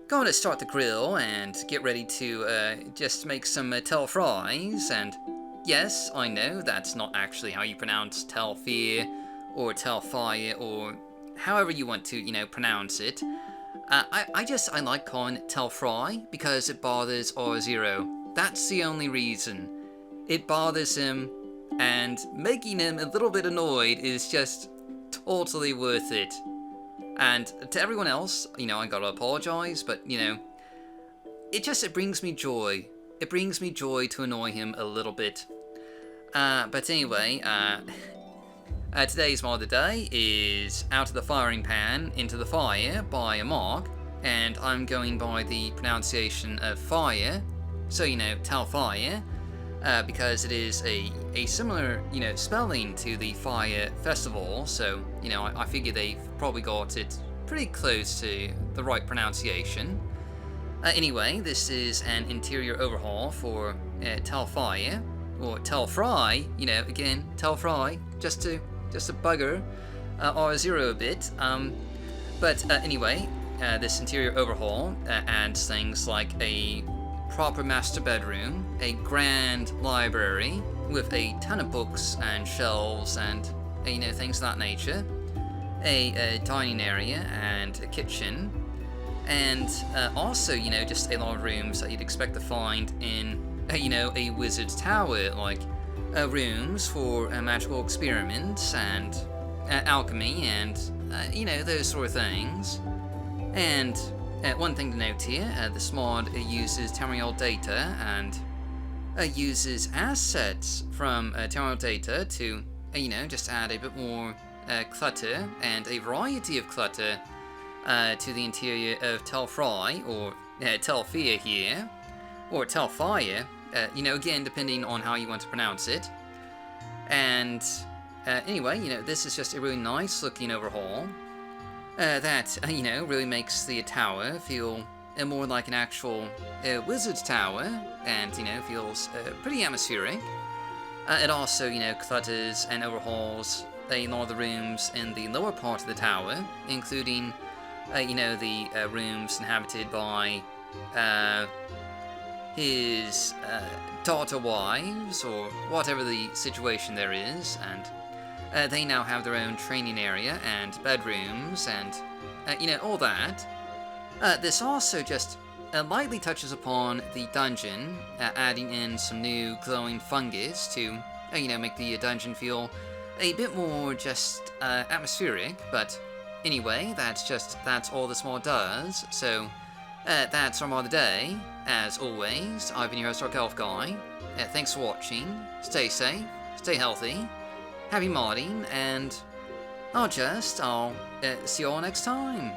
going to start the grill and get ready to just make some tel fries. And yes, I know that's not actually how you pronounce telfir or telfire or however you want to, pronounce it. I like calling it telfry because it bothers R0. That's the only reason. It bothers him, and making him a little bit annoyed is just totally worth it. And to everyone else, I gotta apologize, but, it brings me joy. It brings me joy to annoy him a little bit. But anyway, today's mod of the day is Out of the Firing Pan Into the Fire by Mark, and I'm going by the pronunciation of fire, so, Telfire, because it is a similar, spelling to the Fire Festival, so, I figure they've probably got it pretty close to the right pronunciation. Anyway, this is an interior overhaul for Telfire, or Telfry, again, Telfry, just to bugger R0 a bit. But anyway, this interior overhaul adds things like a proper master bedroom, a grand library with a ton of books and shelves and things of that nature, a dining area and a kitchen, and also just a lot of rooms that you'd expect to find in a wizard's tower, like rooms for magical experiments and alchemy and those sort of things. And one thing to note here, this mod uses Tamriel data and uses assets from Tamriel data to just add a bit more clutter and a variety of clutter to the interior of Telfry, or Telfir here, or Telfire, again, depending on how you want to pronounce it. And anyway, this is just a really nice looking overhaul that, really makes the tower feel more like an actual wizard's tower, and, feels pretty atmospheric. It also, clutters and overhauls a lot of the rooms in the lower part of the tower, including, the rooms inhabited by his daughter wives, or whatever the situation there is, and they now have their own training area and bedrooms and, all that. This also just lightly touches upon the dungeon, adding in some new glowing fungus to, make the dungeon feel a bit more just atmospheric, but anyway, that's all this mod does, so that's our mod of the day. As always, I've been your host, Dark Elf Guy. Thanks for watching, stay safe, stay healthy, happy modding, and I'll see you all next time.